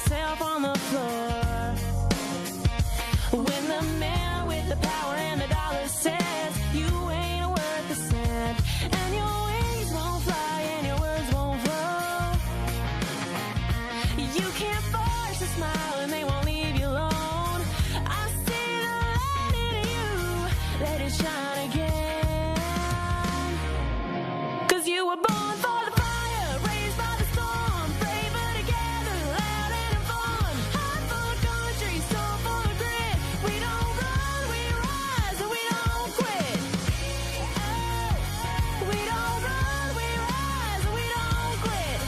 myself on the floor. When the man with the power and the dollar says you ain't worth a cent, and your wings won't fly and your words won't flow. You can't force a smile and they won't leave you alone. I see the light in you, let it shine again. 'Cause you were born for the fire, raised by the storm, braver together, loud and fun. Heart full of country, soul full of grit. We don't run, we rise, and we don't quit. Oh, we don't run, we rise, and we don't quit.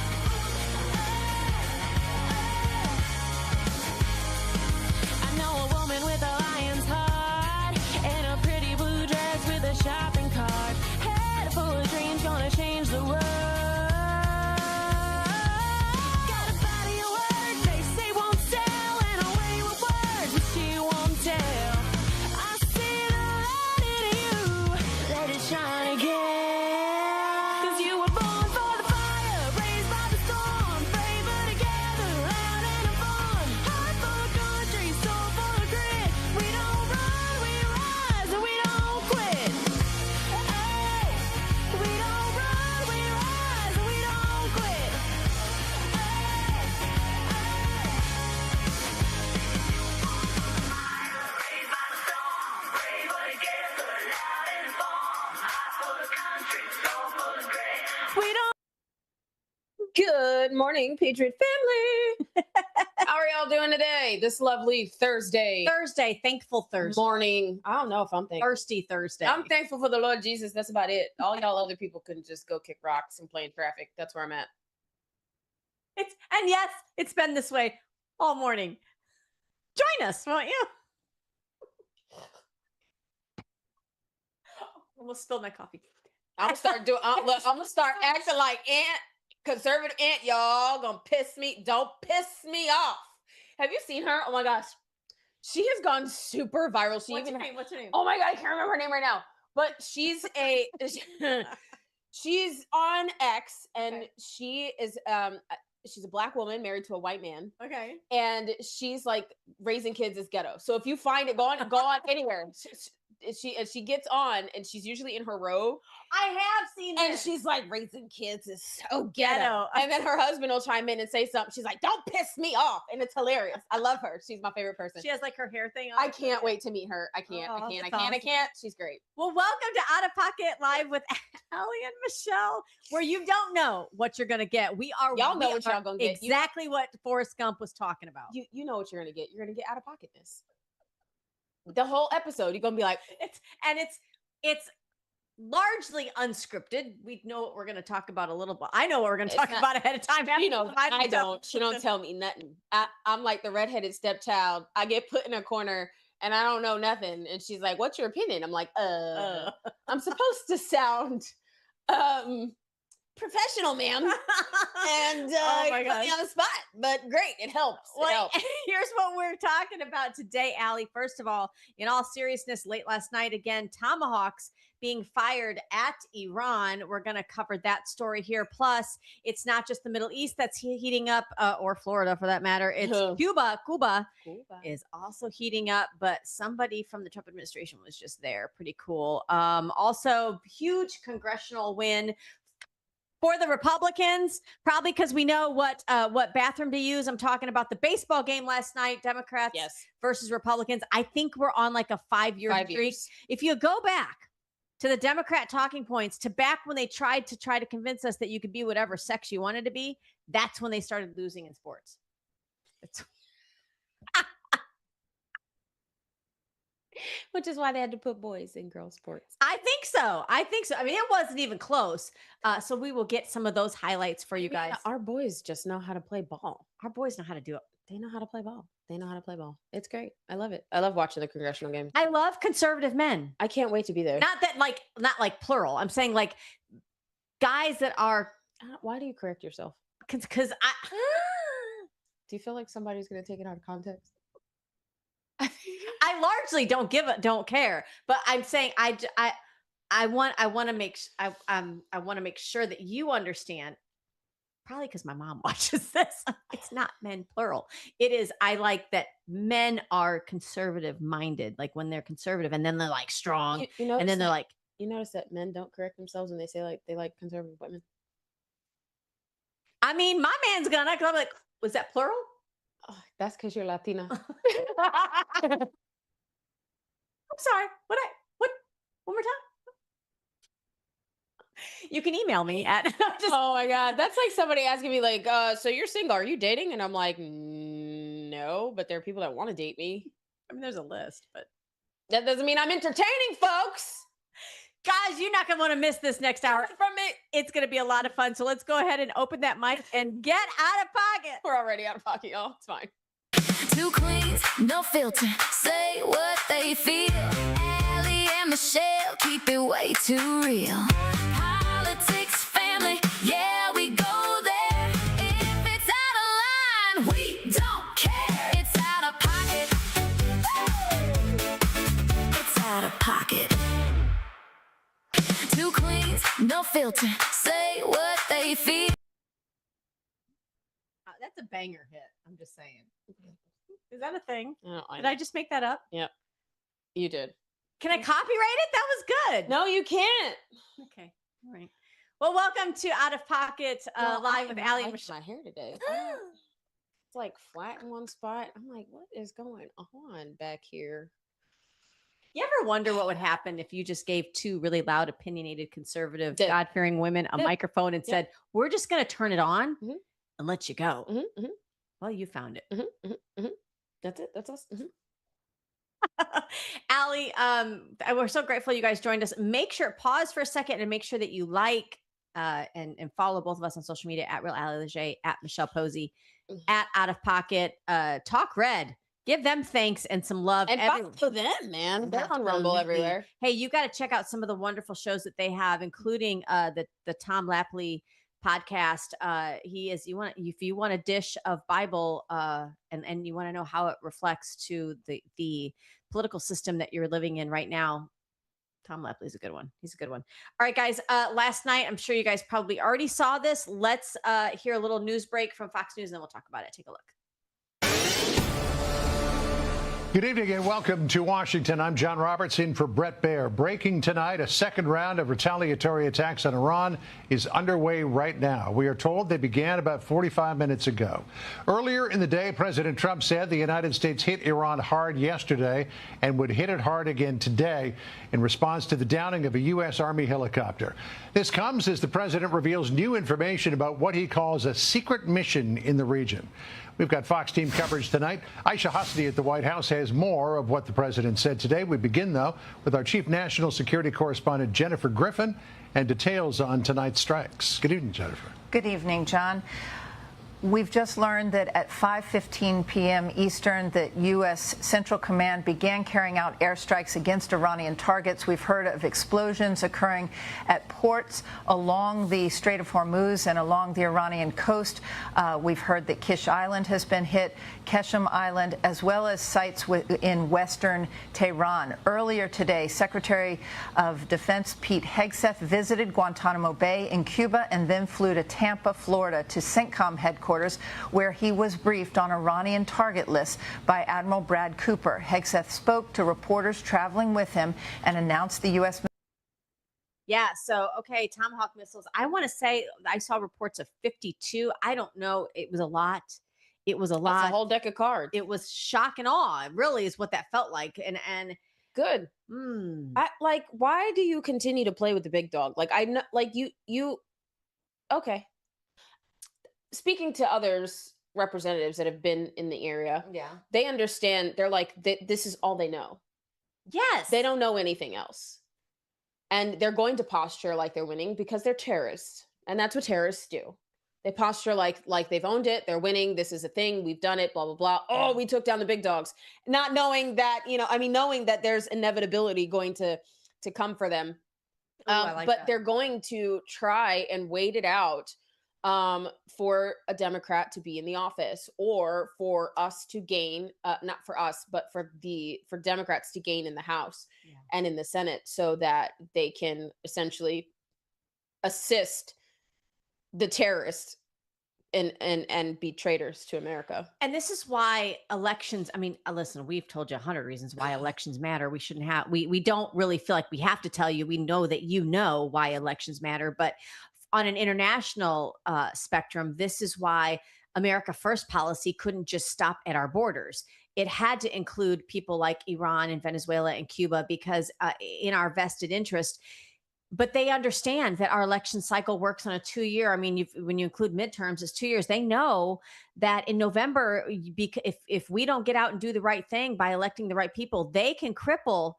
I know a woman with a lion's heart and a pretty blue dress with a shopping cart. Head full of dreams, gonna change the world. Got a body of work they say won't sell, and a way with words that she won't tell. I see the light in you, let it shine again. 'Cause you were born for the fire, raised by the storm, braver together, loud and fun. Heart full of country, soul full of grit. We don't run, we rise, and we don't quit. Hey, we don't run, we rise, and we don't quit. We don't. Good morning, Patriot family. How are y'all doing today? This lovely Thursday Thursday, thankful Thursday. morning. I don't know if I'm thankful. Thirsty Thursday. I'm thankful for the Lord Jesus. That's about it. All y'all other people can just go kick rocks and play in traffic. That's where I'm at. And yes, it's been this way all morning. Join us, won't you? Almost spilled my coffee. I'm gonna start doing. I'm gonna start acting like Aunt, conservative Aunt. Y'all gonna piss me. Don't piss me off. Have you seen her? Oh my gosh, she has gone super viral. She What's even. her name? What's her name? Oh my god, I can't remember her name right now. But she's a she's on X, and Okay. she is she's a black woman married to a white man, Okay. and she's like raising kids is ghetto. So if you find it, go on anywhere. She gets on, and she's usually in her robe, I have seen and this. she's like, raising kids is so ghetto. Ghetto. And then her husband will chime in and say something. She's like, don't piss me off. And it's hilarious. I love her. She's my favorite person. She has like her hair thing on. I can't wait to meet her. I can't. Oh, I can't. I that's can't. I awesome. can't. She's great. Well, welcome to Out of Pocket Live with Allie and Michelle, where you don't know what you're going to get. Y'all know what y'all gonna get. Exactly what Forrest Gump was talking about. You know what you're gonna get. You're gonna get out of pocketness. The whole episode, you're gonna be like, It's largely unscripted. We know what we're going to talk about a little bit. I know what we're going to It's talk not- about ahead of time. you know, I don't. She don't tell me nothing. I'm like the redheaded stepchild. I get put in a corner and I don't know nothing. And she's like, "What's your opinion?" I'm like, I'm supposed to sound professional, ma'am." And Oh my you put me gosh. on the spot, but great, it helps. It Well, helps. here's what we're talking about today, Allie. First of all, in all seriousness, late last night, again, Tomahawks being fired at Iran. We're going to cover that story here. Plus, it's not just the Middle East that's heating up, or Florida for that matter. It's Cuba. Cuba is also heating up, but somebody from the Trump administration was just there. Pretty cool. Also, huge congressional win for the Republicans, probably because we know what bathroom to use. I'm talking about the baseball game last night, Democrats versus Republicans. I think we're on like a 5-year streak. years. If you go back to the Democrat talking points, to back when they tried to convince us that you could be whatever sex you wanted to be, that's when they started losing in sports. Which is why they had to put boys in girls' sports. I think so. I mean, it wasn't even close. So we will get some of those highlights for you guys. Our boys just know how to play ball. Our boys know how to do it. They know how to play ball. They know how to play ball. It's great. I love it. I love watching the congressional game. I love conservative men. I can't wait to be there. Not like plural. I'm saying like guys that are. Why do you correct yourself? Because I. Do you feel like somebody's going to take it out of context? I largely don't care, but I'm saying I want to make sure that you understand. probably because my mom watches this. It's not men plural. It is, I like that men are conservative minded, like when they're conservative and then they're like strong. You And then they're like, you notice that men don't correct themselves when they say like they like conservative women. I mean, my man's gonna, because I'm like, was that plural? Oh, that's because you're Latina. I'm sorry. What? One more time. You can email me at Oh my God. That's like somebody asking me, like, so you're single, are you dating? And I'm like, no, but there are people that want to date me. I mean, there's a list, but That doesn't mean I'm entertaining, folks. guys, you're not gonna want to miss this next hour from me. It's gonna be a lot of fun. So let's go ahead and open that mic and get out of pocket. We're already out of pocket, y'all. It's fine. Two queens, no filter, say what they feel. Allie and Michelle keep it way too real. Politics, family, yeah, we go there. If it's out of line, we don't care. It's out of pocket. It's out of pocket. Two queens, no filter, say what they feel. That's a banger hit. I'm just saying. Is that a thing? I Did I just make that up? Yep. You did. Can I copyright it? That was good. No, you can't. Okay. All right. Well, welcome to Out of Pocket live with Allie and like Michelle. my hair today. It's like flat in one spot. I'm like, what is going on back here? You ever wonder what would happen if you just gave two really loud, opinionated, conservative, Did. God-fearing women a Did. microphone and Yep. said, "We're just going to turn it on Mhm. and let you go"? Mm-hmm, Well, you found it. mm-hmm. That's it. That's us. Allie, we're so grateful you guys joined us. Make sure, pause for a second and make sure that you like and follow both of us on social media at Real Allie Leger, at Michelle Posey, at Out of Pocket, Talk Red. Give them thanks and some love. And follow them, man. They're on Rumble Absolutely. everywhere. Hey, you got to check out some of the wonderful shows that they have, including the Tom Lapley podcast. He is, if you want a dish of Bible and you want to know how it reflects to the political system that you're living in right now, Tom Lapley's a good one. He's a good one. All right, guys. Last night, I'm sure you guys probably already saw this. Let's hear a little news break from Fox News, and then we'll talk about it. Take a look. Good evening and welcome to Washington. I'm John Roberts in for Brett Baer. Breaking tonight, a second round of retaliatory attacks on Iran is underway right now. We are told they began about 45 minutes ago. Earlier in the day, President Trump said the United States hit Iran hard yesterday and would hit it hard again today in response to the downing of a U.S. Army helicopter. This comes as the president reveals new information about what he calls a secret mission in the region. We've got Fox team coverage tonight. Aisha Hosni at the White House has more of what the president said today. We begin, though, with our chief national security correspondent, Jennifer Griffin, and details on tonight's strikes. Good evening, Jennifer. Good evening, John. We've just learned that at 5:15 p.m. Eastern, the U.S. Central Command began carrying out airstrikes against Iranian targets. We've heard of explosions occurring at ports along the Strait of Hormuz and along the Iranian coast. We've heard that Kish Island has been hit, Keshem Island, as well as sites in western Tehran. Earlier today, Secretary of Defense Pete Hegseth visited Guantanamo Bay in Cuba and then flew to Tampa, Florida, to CENTCOM headquarters, where he was briefed on Iranian target lists by Admiral Brad Cooper. Hegseth spoke to reporters traveling with him and announced the U.S. Yeah. So, okay, Tomahawk missiles. I want to say I saw reports of 52. I don't know. It was a lot. It was a lot. That's a whole deck of cards. It was shock and awe. It really is what that felt like. And Good. I like, why do you continue to play with the big dog? Like, I know, like you okay. Speaking to others, representatives that have been in the area, yeah. they understand. They're like, this is all they know. Yes. They don't know anything else. And they're going to posture like they're winning because they're terrorists. And that's what terrorists do. They posture like they've owned it. They're winning. This is a thing. We've done it, blah, blah, blah. Oh, we took down the big dogs. Not knowing that, knowing that there's inevitability going to come for them. I like but that. they're going to try and wait it out for a Democrat to be in the office, or for us to gain, not for us, but for Democrats to gain in the House and in the Senate, so that they can essentially assist the terrorists and be traitors to America. And this is why elections, I mean, listen, we've told you 100 reasons why elections matter. We shouldn't have, we don't really feel like we have to tell you. We know that you know why elections matter. But on an international spectrum, this is why America First policy couldn't just stop at our borders. It had to include people like Iran and Venezuela and Cuba because in our vested interest. But they understand that our election cycle works on a 2-year. I mean, when you include midterms, it's 2 years. They know that in November, if we don't get out and do the right thing by electing the right people, they can cripple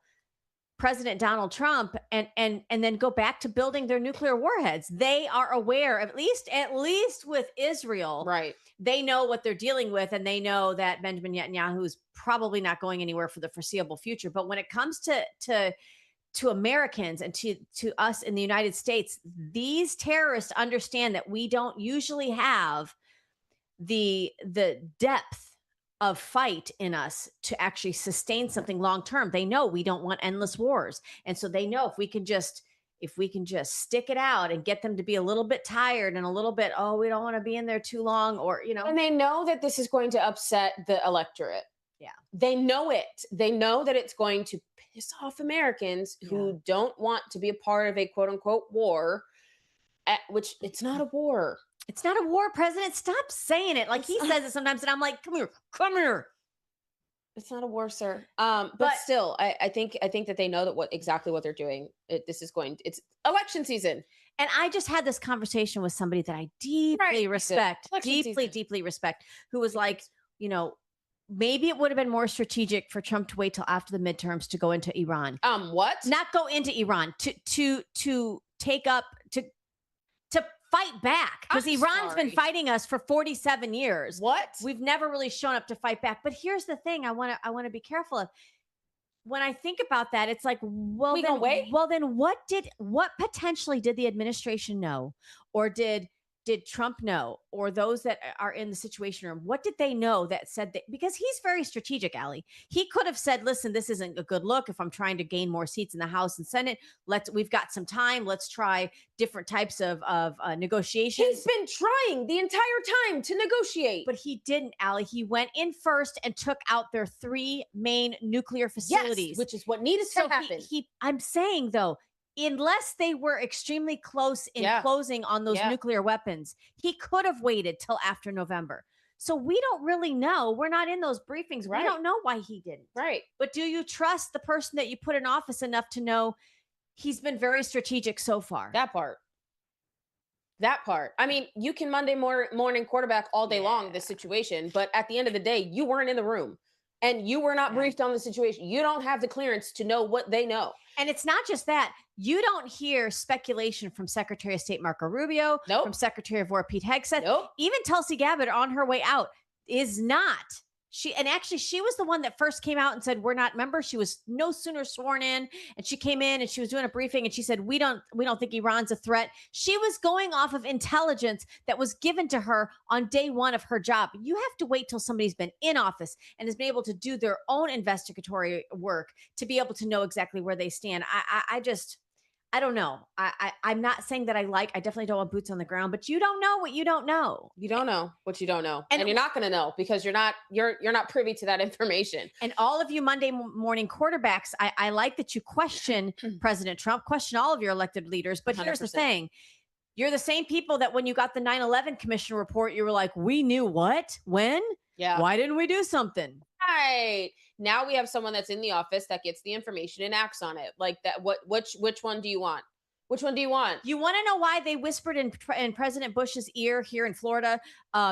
President Donald Trump and then go back to building their nuclear warheads. They are aware, at least with Israel, Right. They know what they're dealing with, and they know that Benjamin Netanyahu is probably not going anywhere for the foreseeable future. But when it comes to Americans and to us in the United States, these terrorists understand that we don't usually have the depth of fight in us to actually sustain something long term. They know we don't want endless wars. And so they know if we can just stick it out and get them to be a little bit tired and a little bit, oh, we don't want to be in there too long, or, And they know that this is going to upset the electorate. Yeah. They know it. They know that it's going to piss off Americans who don't want to be a part of a quote unquote war, which it's not a war. It's not a war, President. Stop saying it. Like he says it sometimes, and I'm like, come here. It's not a war, sir. But still, I think that they know that exactly what they're doing. It's election season. And I just had this conversation with somebody that I deeply respect, deeply respect, who was like, maybe it would have been more strategic for Trump to wait till after the midterms to go into Iran. What? Not go into Iran, to take up, to fight back, because Iran's been fighting us for 47 years. What? We've never really shown up to fight back. But here's the thing I want to be careful of. When I think about that, it's like, well, then what potentially did the administration know, or did Trump know, or those that are in the Situation Room? What did they know that said that? Because he's very strategic, Allie. He could have said, listen, this isn't a good look. If I'm trying to gain more seats in the House and Senate, we've got some time. Let's try different types of negotiations. He's been trying the entire time to negotiate. But he didn't, Allie. He went in first and took out their 3 main nuclear facilities. Yes, which is what needed to happen. I'm saying, though, unless they were extremely close in closing on those nuclear weapons, he could have waited till after November. So we don't really know. We're not in those briefings. Right. We don't know why he didn't. Right. But do you trust the person that you put in office enough to know he's been very strategic so far? That part. I mean, you can Monday morning quarterback all day long this situation, but at the end of the day, you weren't in the room and you were not briefed on the situation. You don't have the clearance to know what they know. And it's not just that. You don't hear speculation from Secretary of State Marco Rubio, from Secretary of War Pete Hegseth. Even Tulsi Gabbard on her way out is not. She was the one that first came out and said, we're not members. She was no sooner sworn in, and she came in and she was doing a briefing and she said, we don't think Iran's a threat. She was going off of intelligence that was given to her on day one of her job. You have to wait till somebody's been in office and has been able to do their own investigatory work to be able to know exactly where they stand. I don't know. I'm not saying that I definitely don't want boots on the ground, but you don't know what you don't know. You don't know what you don't know. And you're not going to know because you're not privy to that information. And all of you Monday morning quarterbacks, I like that you question President Trump, question all of your elected leaders. But 100%. Here's the thing. You're the same people that when you got the 9/11 Commission report, you were like, we knew what? When? Yeah. Why didn't we do something? Right. Now we have someone that's in the office that gets the information and acts on it. Like that. Which one do you want? Which one do you want? You want to know why they whispered in President Bush's ear here in Florida?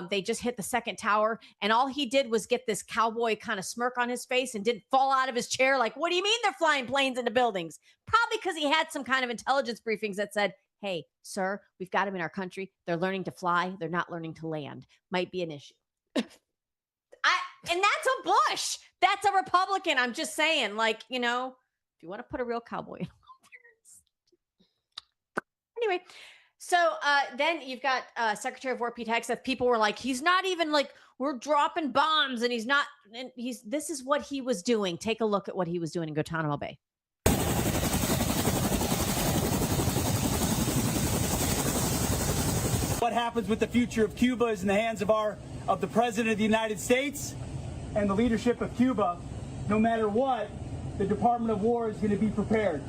They just hit the second tower, and all he did was get this cowboy kind of smirk on his face and didn't fall out of his chair. Like, what do you mean they're flying planes into buildings? Probably because he had some kind of intelligence briefings that said, hey, sir, we've got them in our country. They're learning to fly. They're not learning to land. Might be an issue. And that's a Bush. That's a Republican. I'm just saying, if you want to put a real cowboy in. Anyway, so then you've got Secretary of War Pete Hegseth. People were like, he's not even we're dropping bombs, and he's not. And this is what he was doing. Take a look at what he was doing in Guantanamo Bay. What happens with the future of Cuba is in the hands of the President of the United States and the leadership of Cuba. No matter what, the Department of War is going to be prepared.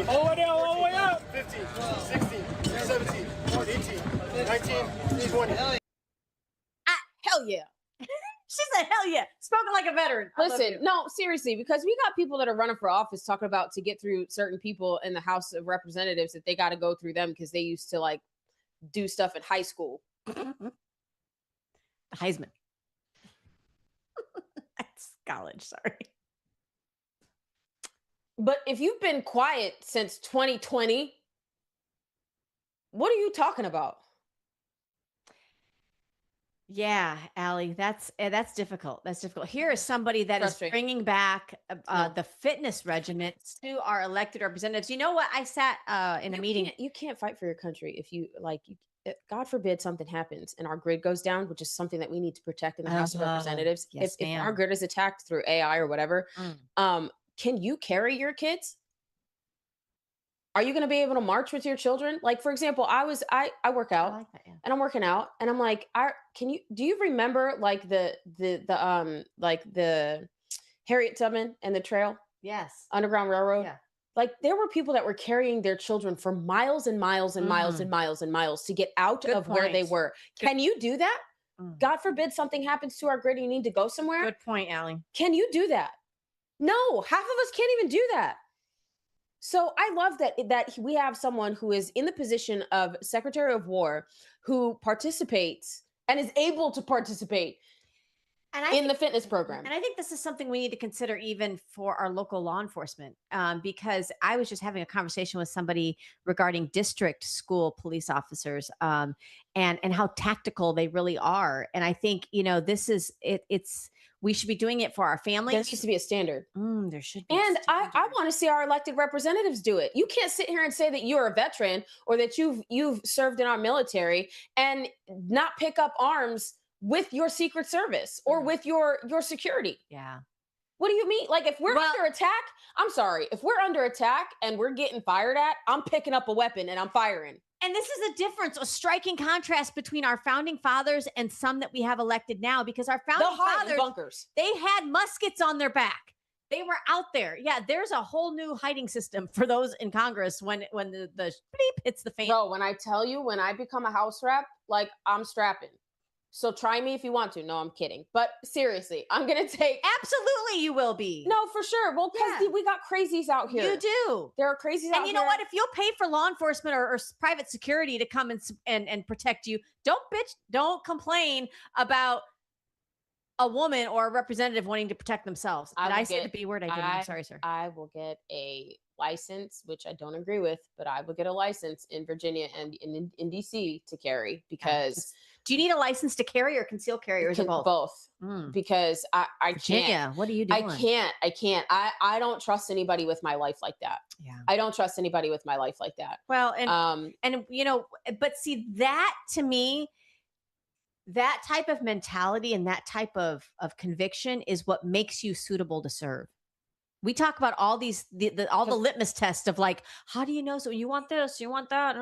All the way down, all the way up. 15, 16, 17, 18, 19, 20. Hell yeah. She said, hell yeah. Spoken like a veteran. I love Listen, you. no, seriously, because we got people that are running for office talking about to get through certain people in the House of Representatives that they got to go through them because they used to like do stuff in high school. Heisman. That's college, sorry. But if you've been quiet since 2020, what are you talking about? Yeah, Allie, that's difficult. That's difficult. Here is somebody that is Frustrating. bringing back Yeah. the fitness regimen to our elected representatives. You know what? I sat in a meeting. You can't fight for your country if you like. God forbid something happens and our grid goes down, which is something that we need to protect in the House of Representatives. Yes, if our ma'am. grid is attacked through AI or whatever, can you carry your kids? Are you going to be able to march with your children? Like, for example, I work I out like that, yeah. and I'm working out and I'm like, do you remember like the Harriet Tubman and the trail Yes. Underground Railroad? Yeah. Like there were people that were carrying their children for miles and miles and miles and miles and miles to get out Good of where they point. were. Can you do that? Mm. God forbid something happens to our grid and you need to go somewhere. Good point, Allie. Can you do that? No, half of us can't even do that. So I love that we have someone who is in the position of Secretary of War who participates and is able to participate And in the fitness program. And I think this is something we need to consider even for our local law enforcement, because I was just having a conversation with somebody regarding district school police officers, and how tactical they really are. And I think, this is we should be doing it for our families. There needs to be a standard. There should be. And I want to see our elected representatives do it. You can't sit here and say that you're a veteran or that you've served in our military and not pick up arms with your Secret Service or with your security. Yeah. What do you mean? Like if we're under attack, I'm sorry. If we're under attack and we're getting fired at, I'm picking up a weapon and I'm firing. And this is a difference, a striking contrast between our founding fathers and some that we have elected now, because our founding fathers, bunkers. They had muskets on their back. They were out there. Yeah, there's a whole new hiding system for those in Congress when the bleep hits the fan. Bro, when I tell you, when I become a House rep, like I'm strapping. So try me if you want to. No, I'm kidding. But seriously, I'm going to take. Absolutely, you will be. No, for sure. Well, because we got crazies out here. You do. There are crazies out here. And you know what? If you'll pay for law enforcement or private security to come and protect you, don't complain about a woman or a representative wanting to protect themselves. Did I say the B word? I didn't. I'm sorry, sir. I will get a license, which I don't agree with, but I will get a license in Virginia and in DC to carry because. Do you need a license to carry or conceal carry, or is it both? Both. Because I Virginia, can't. What are you doing? I can't. I don't trust anybody with my life like that. Yeah. I don't trust anybody with my life like that. Well, and but see, that to me, that type of mentality and that type of conviction is what makes you suitable to serve. We talk about all these, all the litmus tests of like, how do you know? So you want this, you want that,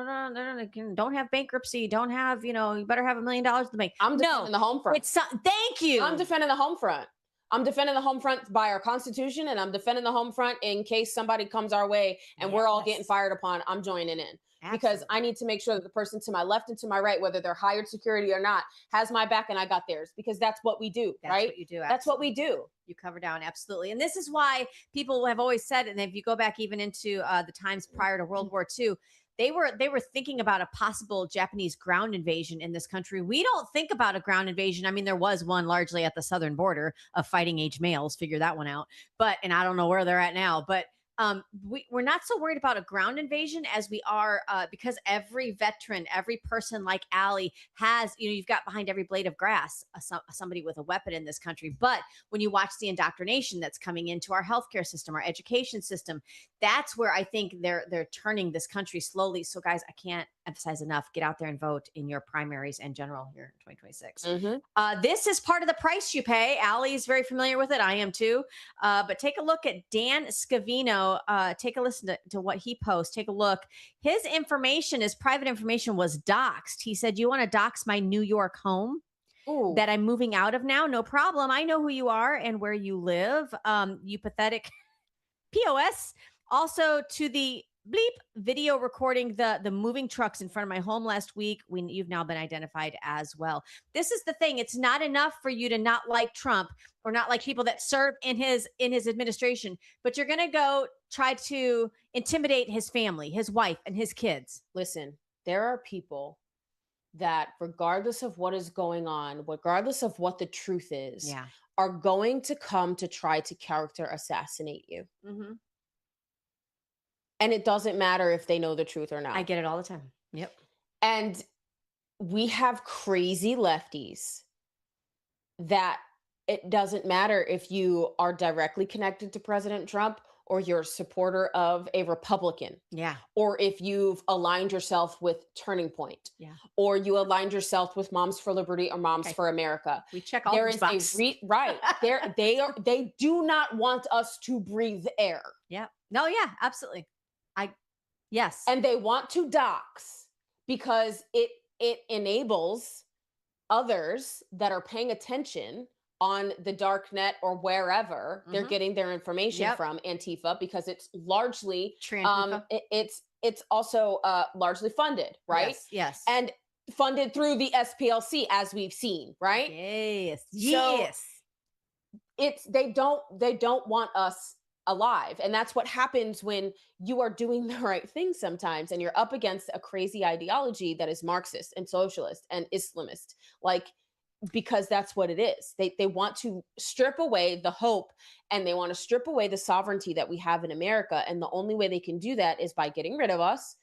don't have bankruptcy, don't have, you better have $1 million in the bank. I'm defending the home front. Thank you. I'm defending the home front. I'm defending the home front by our Constitution, and I'm defending the home front in case somebody comes our way and we're all getting fired upon. I'm joining in. Because I need to make sure that the person to my left and to my right, whether they're hired security or not, has my back and I got theirs, because that's what we do, right? What you do. That's what we do. You cover down. Absolutely. And this is why people have always said, and if you go back even into the times prior to World War II, they were thinking about a possible Japanese ground invasion in this country. We don't think about a ground invasion. I mean, there was one largely at the southern border of fighting age males. Figure that one out. And I don't know where they're at now, but we're not so worried about a ground invasion as we are because every veteran, every person like Allie has, you've got behind every blade of grass somebody with a weapon in this country. But when you watch the indoctrination that's coming into our healthcare system, our education system, that's where I think they're turning this country slowly. So guys, I can't emphasize enough, get out there and vote in your primaries and general here in 2026. This is part of the price you pay. Allie is very familiar with it. I am too. But take a look at Dan Scavino. Take a listen to what he posts. Take a look. His information, his private information was doxed. He said, you want to dox my New York home? Ooh. That I'm moving out of now? No problem. I know who you are and where you live. You pathetic POS. Also to the bleep video recording the moving trucks in front of my home last week. You've now been identified as well. This is the thing. It's not enough for you to not like Trump or not like people that serve in his administration, but you're going to go try to intimidate his family, his wife, and his kids. Listen, there are people that regardless of what is going on, regardless of what the truth is, are going to come to try to character assassinate you. And it doesn't matter if they know the truth or not. I get it all the time. Yep. And we have crazy lefties that it doesn't matter if you are directly connected to President Trump or you're a supporter of a Republican. Yeah. Or if you've aligned yourself with Turning Point. Yeah. Or you aligned yourself with Moms for Liberty or Moms for America. We check all these boxes. They do not want us to breathe air. Yeah. No, yeah, absolutely. Yes. And they want to dox because it enables others that are paying attention on the dark net or wherever they're getting their information from, Antifa, because it's largely it's also largely funded, right? Yes. And funded through the SPLC, as we've seen, right? Yes. They don't want us alive. And that's what happens when you are doing the right thing sometimes and you're up against a crazy ideology that is Marxist and socialist and Islamist, because that's what it is. They want to strip away the hope and they want to strip away the sovereignty that we have in America. And the only way they can do that is by getting rid of us,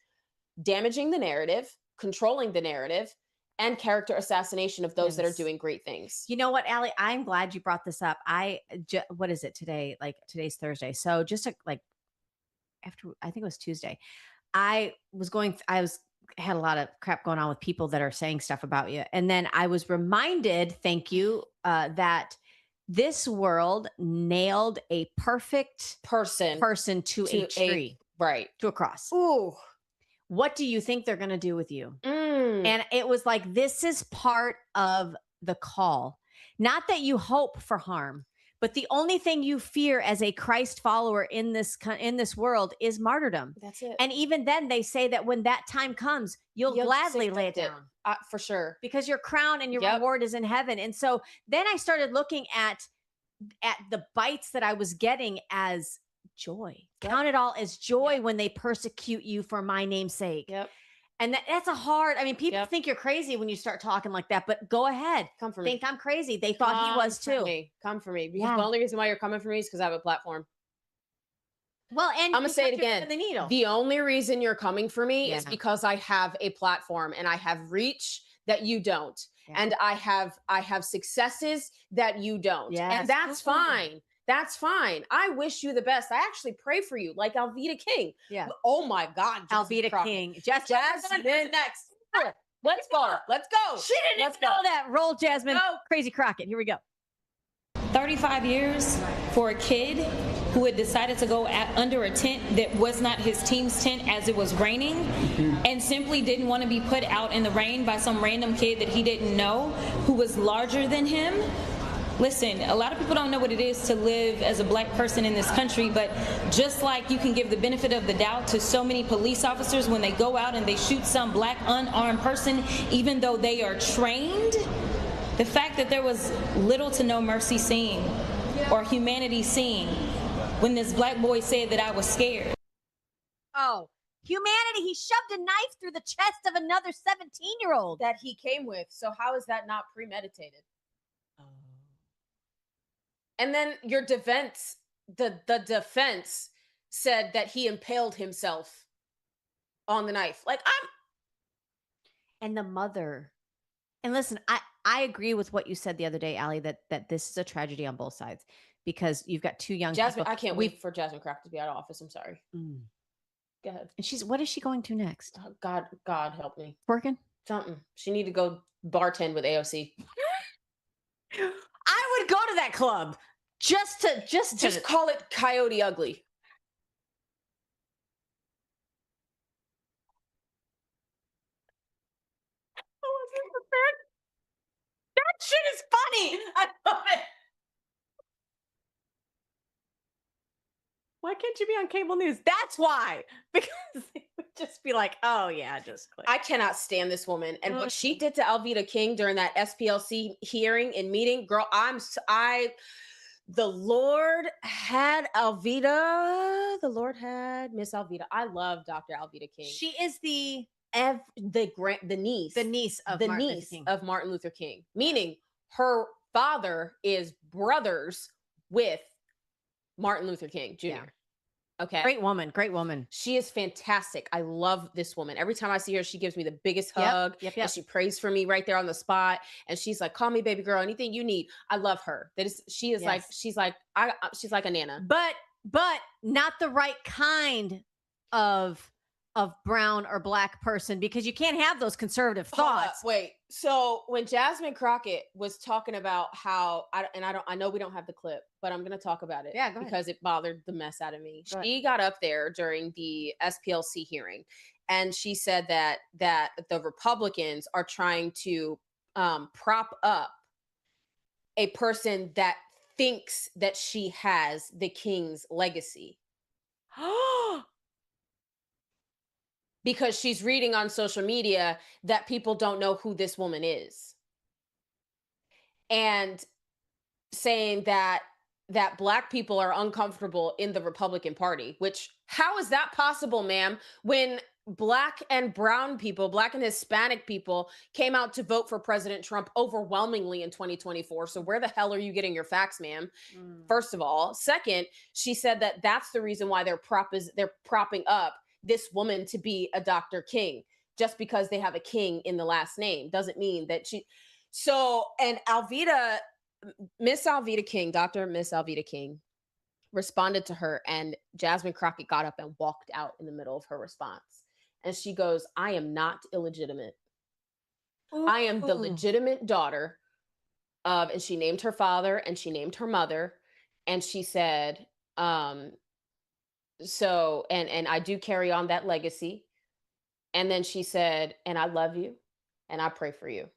damaging the narrative, controlling the narrative, and character assassination of those that are doing great things. You know what, Allie? I'm glad you brought this up. What is it today? Today's Thursday. So just after, I think it was Tuesday, I had a lot of crap going on with people that are saying stuff about you. And then I was reminded, thank you, that this world nailed a perfect person to a tree. Right. To a cross. Ooh. What do you think they're going to do with you? And it was like, this is part of the call. Not that you hope for harm, but the only thing you fear as a Christ follower in this world is martyrdom. That's it. And even then they say that when that time comes, you'll gladly lay it down. For sure. Because your crown and your reward is in heaven. And so then I started looking at the bites that I was getting as joy. Count it all as joy when they persecute you for my name's sake. Yep. And that's a hard, people think you're crazy when you start talking like that, but go ahead. Come for me. Think I'm crazy. They thought he was too. Come for me. Because the only reason why you're coming for me is because I have a platform. Well, and I'm going to say it again. The needle. The only reason you're coming for me is because I have a platform and I have reach that you don't. Yeah. And I have successes that you don't. Yes. And that's fine. That's fine. I wish you the best. I actually pray for you, like Alveda King. Yeah. Oh my God. Alveda King. Jasmine next. Let's go. Let's go. She didn't even know that. Roll, Jasmine. Go. Crazy Crockett. Here we go. 35 years for a kid who had decided to go under a tent that was not his team's tent as it was raining and simply didn't want to be put out in the rain by some random kid that he didn't know who was larger than him. Listen, a lot of people don't know what it is to live as a black person in this country, but just like you can give the benefit of the doubt to so many police officers when they go out and they shoot some black unarmed person, even though they are trained, the fact that there was little to no mercy seen or humanity seen when this black boy said that I was scared. Oh, humanity. He shoved a knife through the chest of another 17-year-old. That he came with. So how is that not premeditated? And then your defense, the defense said that he impaled himself on the knife. Like, And the mother. And listen, I agree with what you said the other day, Allie, that this is a tragedy on both sides because you've got two young Jasmine, people. I can't wait for Jasmine Crockett to be out of office. I'm sorry. Mm. Go ahead. And what is she going to next? Oh, God help me. Working? Something. She need to go bartend with AOC. I would go to that club just Just call it Coyote Ugly. That shit is funny. I love it. Why can't you be on cable news? That's why. Because it would just be like, oh yeah, just click. I cannot stand this woman. And what she did to Alveda King during that SPLC hearing and meeting, girl, the Lord had Alveda. The Lord had Miss Alveda. I love Dr. Alveda King. She is the niece of Martin Luther King, meaning her father is brothers with Martin Luther King Jr. Yeah. Okay. Great woman. She is fantastic. I love this woman. Every time I see her, she gives me the biggest Yep, hug. yep. And she prays for me right there on the spot. And she's like, call me baby girl, anything you need. I love her. She's like a nana. But not the right kind of brown or black person, because you can't have those conservative thoughts. Wait. So when Jasmine Crockett was talking about how I know we don't have the clip, but I'm going to talk about it. Yeah, go ahead. Because it bothered the mess out of me. Go She got up there during the SPLC hearing and she said that the Republicans are trying to prop up a person that thinks that she has the king's legacy. Because she's reading on social media that people don't know who this woman is. And saying that black people are uncomfortable in the Republican Party, which, how is that possible, ma'am? When black and brown people, black and Hispanic people came out to vote for President Trump overwhelmingly in 2024. So where the hell are you getting your facts, ma'am? First of all. Second, she said that that's the reason why they're propping up this woman to be a Dr. King. Just because they have a King in the last name doesn't mean that and Alveda, Miss Alveda King responded to her, and Jasmine Crockett got up and walked out in the middle of her response. And she goes, I am not illegitimate. Ooh. I am the legitimate daughter of, and she named her father and she named her mother. And she said, so, and I do carry on that legacy. And then she said, and I love you and I pray for you.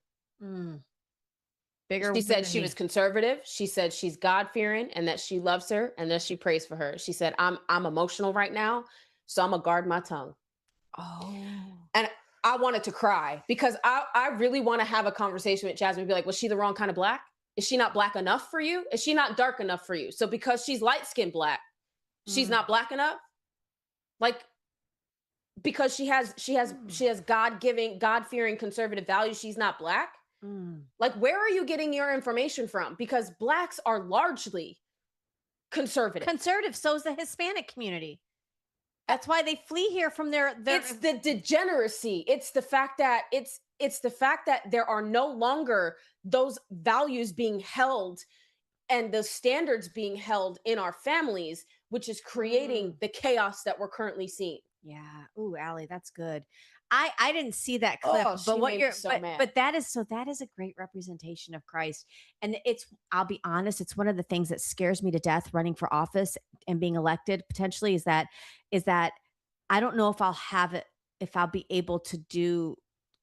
Bigger. She said she was conservative. She said she's God-fearing and that she loves her and that she prays for her. She said, I'm emotional right now, so I'm gonna guard my tongue. Oh. And I wanted to cry because I really want to have a conversation with Jasmine and be like, was she the wrong kind of black? Is she not black enough for you? Is she not dark enough for you? So because she's light-skinned black, she's not black enough? Like, because she has God-giving, God-fearing conservative values, she's not black? Like, where are you getting your information from? Because blacks are largely conservative. So is the Hispanic community. That's why they flee here from their It's the degeneracy. It's the fact that there are no longer those values being held and the standards being held in our families, which is creating the chaos that we're currently seeing. Yeah. Ooh, Allie, that's good. I didn't see that clip, Oh, but she what made you're me so mad. but that is a great representation of Christ. And I'll be honest, it's one of the things that scares me to death running for office and being elected potentially is that I don't know if I'll be able to do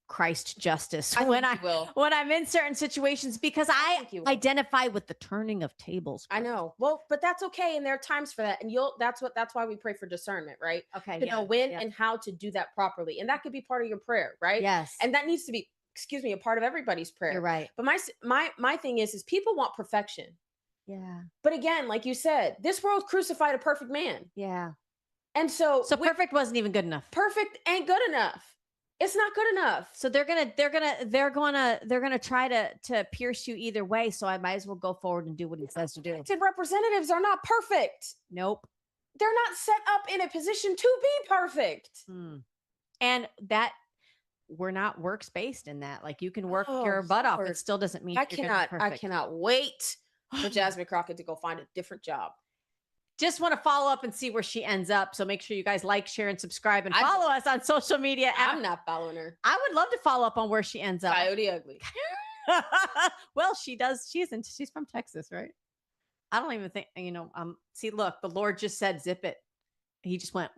Christ justice when I'm in certain situations, because I identify with the turning of tables. I know. Well, but that's okay. And there are times for that. And that's why we pray for discernment, right? Okay. To know when and how to do that properly. And that could be part of your prayer, right? Yes. And that needs to be, a part of everybody's prayer. You're right. But my thing is people want perfection. Yeah. But again, like you said, this world crucified a perfect man. Yeah. And so perfect wasn't even good enough. Perfect ain't good enough. It's not good enough. So they're gonna try to pierce you either way. So I might as well go forward and do what he says to do. Elected representatives are not perfect. Nope. they're not set up in a position to be perfect. And that we're not works based in that. Like you can work your butt off. It still doesn't mean I cannot wait for Jasmine Crockett to go find a different job. Just want to follow up and see where she ends up. So make sure you guys like, share, and subscribe, and follow us on social media. I'm not following her. I would love to follow up on where she ends up. Coyote Ugly. Well, she does. She's from Texas, right? I don't even think, see, look, the Lord just said, zip it. He just went,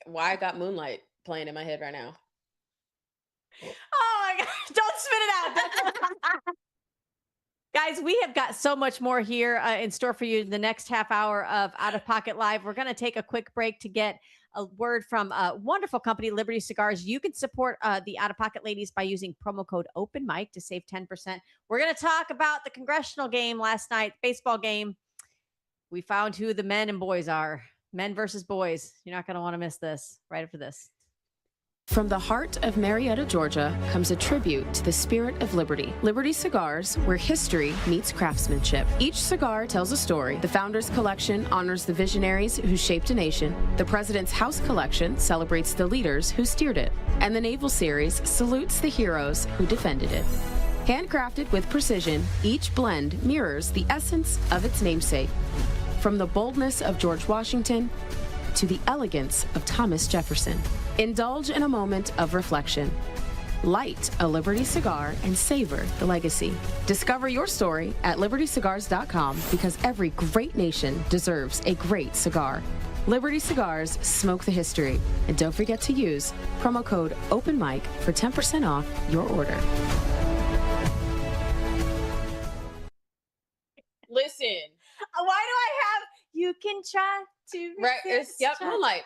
Why I got Moonlight playing in my head right now. Oh my God. Don't spit it out. Guys, we have got so much more here in store for you in the next half hour of Out of Pocket Live. We're going to take a quick break to get a word from a wonderful company, Liberty Cigars. You can support the Out of Pocket ladies by using promo code OpenMic to save 10%. We're going to talk about the Congressional game last night, baseball game. We found who the men and boys are. Men versus boys. You're not going to want to miss this right after this. From the heart of Marietta, Georgia, comes a tribute to the spirit of liberty. Liberty Cigars, where history meets craftsmanship. Each cigar tells a story. The Founders Collection honors the visionaries who shaped a nation. The President's House Collection celebrates the leaders who steered it. And the Naval Series salutes the heroes who defended it. Handcrafted with precision, each blend mirrors the essence of its namesake. From the boldness of George Washington to the elegance of Thomas Jefferson. Indulge in a moment of reflection. Light a Liberty cigar and savor the legacy. Discover your story at libertycigars.com because every great nation deserves a great cigar. Liberty Cigars, smoke the history. And don't forget to use promo code OpenMic for 10% off your order. Listen. Why do I have, you can try to Right. Moonlight.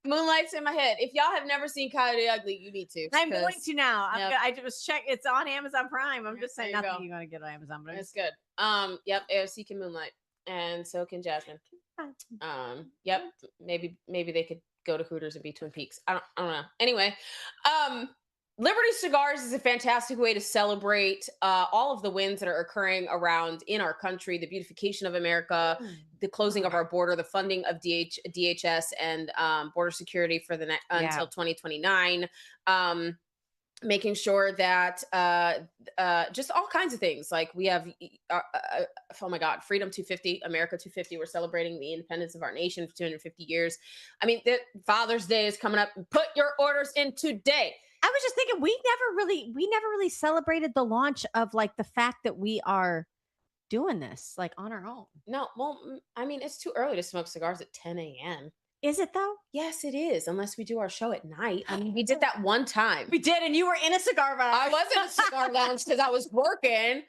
Moonlight's in my head. If y'all have never seen Coyote Ugly, you need to. I'm going to now. Yep. I just check. It's on Amazon Prime. I'm just saying There you nothing go. you're going to get on Amazon, but It's good. Yep. AOC can Moonlight, and so can Jasmine. Yep. Maybe they could go to Hooters and be Twin Peaks. I don't know. Anyway, Liberty Cigars is a fantastic way to celebrate all of the wins that are occurring around in our country, the beautification of America, the closing of our border, the funding of DHS and border security for the until 2029, making sure that just all kinds of things. Like we have, oh my God, Freedom 250, America 250. We're celebrating the independence of our nation for 250 years. I mean, Father's Day is coming up. Put your orders in today. I was just thinking we never really celebrated the launch of like the fact that we are doing this like on our own. No, well, I mean, it's too early to smoke cigars at 10 a.m. Is it though? Yes, it is. Unless we do our show at night. I mean, we did that one time. We did, and you were in a cigar lounge. I was in a cigar lounge because I was working.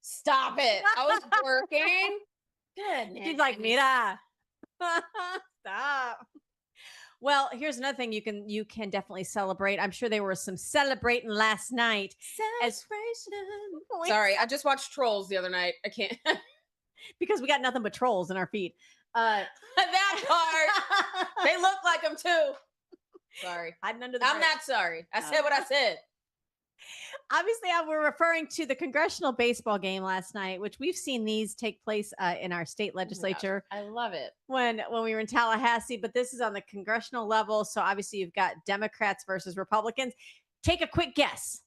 Stop it. I was working. Goodness. She's like, mira. Stop. Well, here's another thing you can definitely celebrate. I'm sure there was some celebrating last night. Sorry, I just watched Trolls the other night. I can't. Because we got nothing but trolls in our feed. That part. They look like them too. Sorry. Hiding under the I'm bridge. not sorry. I said what I said. Obviously, we're referring to the Congressional baseball game last night, which we've seen these take place in our state legislature. I love it. When we were in Tallahassee, but this is on the congressional level. So obviously you've got Democrats versus Republicans. Take a quick guess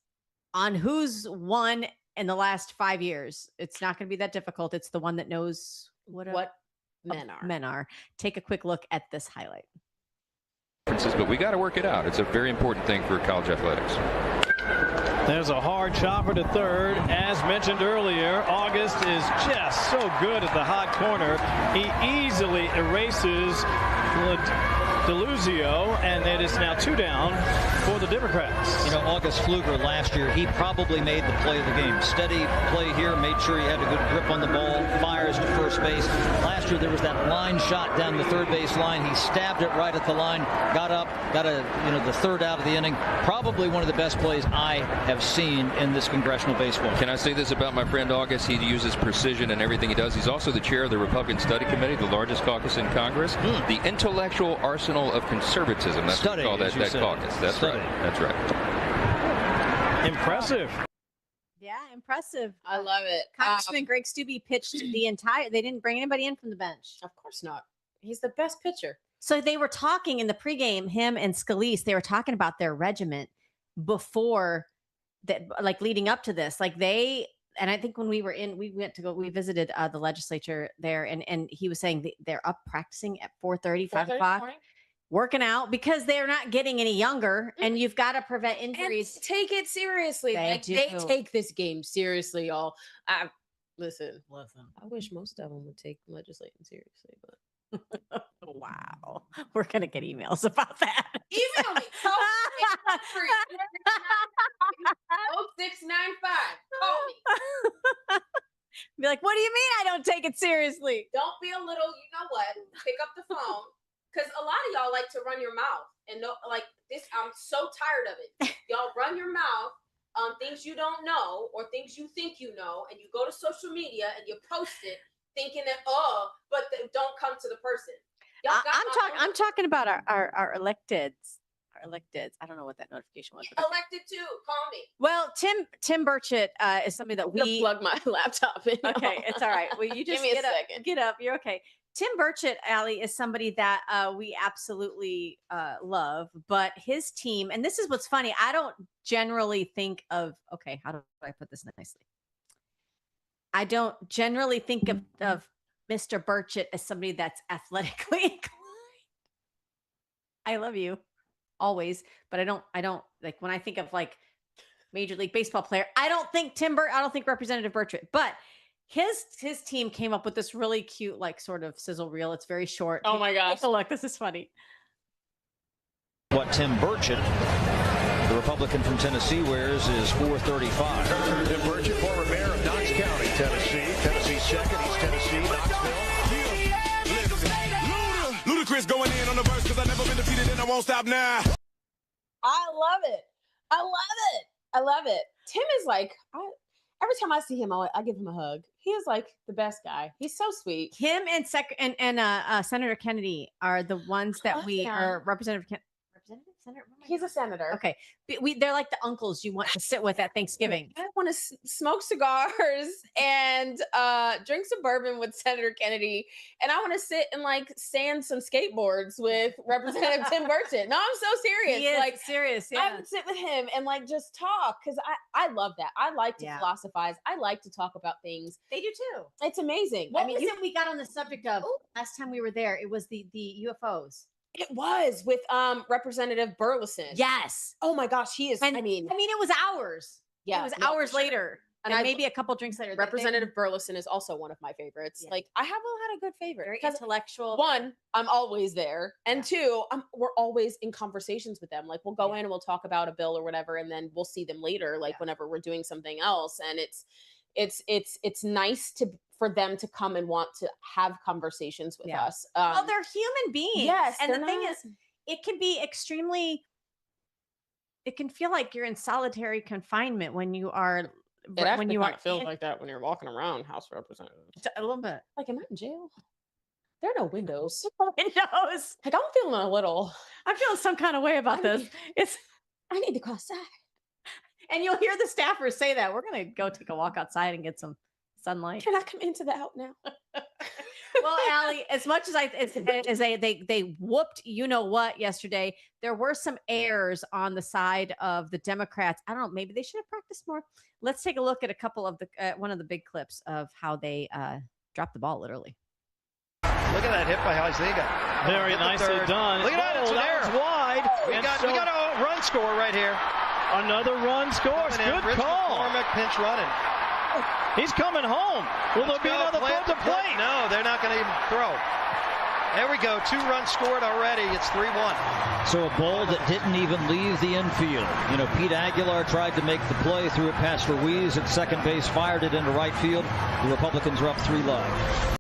on who's won in the last 5 years. It's not going to be that difficult. It's the one that knows what men are. Take a quick look at this highlight. But we got to work it out. It's a very important thing for college athletics. There's a hard chopper to third. As mentioned earlier, August is just so good at the hot corner. He easily erases Deluzio, and it is now 2 down for the Democrats. You know, August Pfluger last year, he probably made the play of the game. Steady play here, made sure he had a good grip on the ball, fires to first base. Last year, there was that line shot down the third base line. He stabbed it right at the line, got up, got the third out of the inning. Probably one of the best plays I have seen in this congressional baseball. Can I say this about my friend August? He uses precision in everything he does. He's also the chair of the Republican Study Committee, the largest caucus in Congress. The intellectual arsenal of conservatism. That's what we call that caucus. That's right. That's right. Impressive. Yeah, impressive. I love it. Congressman Greg Steube pitched the entire. They didn't bring anybody in from the bench. Of course not. He's the best pitcher. So they were talking in the pregame. Him and Scalise, they were talking about their regiment before that, like leading up to this. Like they, and I think when we visited the legislature there, and he was saying they're up practicing at 4:30, 5 o'clock. Working out because they're not getting any younger, and you've got to prevent injuries. And take it seriously. They take this game seriously, y'all. Listen. I wish most of them would take legislating seriously, but wow, we're gonna get emails about that. Email me. 0695. Call me. Be like, what do you mean I don't take it seriously? Don't be a little, you know what? Pick up the phone. Because a lot of y'all like to run your mouth and like this. I'm so tired of it. Y'all run your mouth on things you don't know or things you think you know, and you go to social media and you post it thinking that but don't come to the person. I'm talking about our electeds. Our electeds. I don't know what that notification was. Elected too. Call me. Well, Tim Burchett is somebody that we plug my laptop in. Okay, it's all right. Well, you just give me a second. Get up. You're okay. Tim Burchett, Allie, is somebody that we absolutely love, but his team, and this is what's funny, I don't generally think of, okay, how do I put this nicely? I don't generally think of Mr. Burchett as somebody that's athletically inclined. I love you always, but I don't like when I think of like Major League Baseball player, I don't think Representative Burchett, but his team came up with this really cute, like sort of sizzle reel. It's very short. Oh my gosh. Take a look. This is funny. What Tim Burchett, the Republican from Tennessee, wears is 435. Tim Burchett, former mayor of Knox County, Tennessee. Tennessee's second, East Tennessee, Knoxville. Ludacris going in on the verse because I've never been defeated and I won't stop now. I love it. I love it. Tim is like, every time I see him, I give him a hug. He is like the best guy. He's so sweet. Him and Senator Kennedy are the ones that are Representative Senator. He's a senator. Okay, they're like the uncles you want to sit with at Thanksgiving. I want to smoke cigars and drink some bourbon with Senator Kennedy, and I want to sit and like sand some skateboards with Representative Tim Burchett. No, I'm so serious. He is like serious. Yeah. I would sit with him and like just talk because I love that. I like to philosophize. I like to talk about things. They do too. It's amazing. What was it we got on the subject of last time we were there? It was the UFOs. It was with Representative Burleson. Yes. Oh my gosh, he is. And, I mean, it was hours. Yeah, it was hours later, and And maybe a couple drinks later. Representative Burleson is also one of my favorites. Yeah. Like I have a lot of good favorites. Very intellectual. One, I'm always there, and two, we're always in conversations with them. Like we'll go in and we'll talk about a bill or whatever, and then we'll see them later, like whenever we're doing something else. And it's nice for them to come and want to have conversations with us. Well, they're human beings. Yes, and the thing is, it can be extremely. It can feel like you're in solitary confinement when you are. When you feel like that when you're walking around House Representative. A little bit. Like, am I in jail? There are no windows. Windows. Like I'm feeling I'm feeling some kind of way about this. I need to go outside. And you'll hear the staffers say that we're gonna go take a walk outside and get some sunlight. Can I come into the out now? Well, Allie, as much as they whooped you know what yesterday, there were some errors on the side of the Democrats. I don't know, maybe they should have practiced more. Let's take a look at a couple of one of the big clips of how they dropped the ball literally. Look at that hit by Huizenga. Very nicely done. Look at that, it's that was wide. We got a run score right here. Another run score. Good call. McCormick pinch running. He's coming home. Will there be another foot to plate? No, they're not going to even throw. There we go. 2 runs scored already. It's 3-1. So a ball that didn't even leave the infield. You know, Pete Aguilar tried to make the play, threw it past Ruiz at second base, fired it into right field. The Republicans are up 3-0.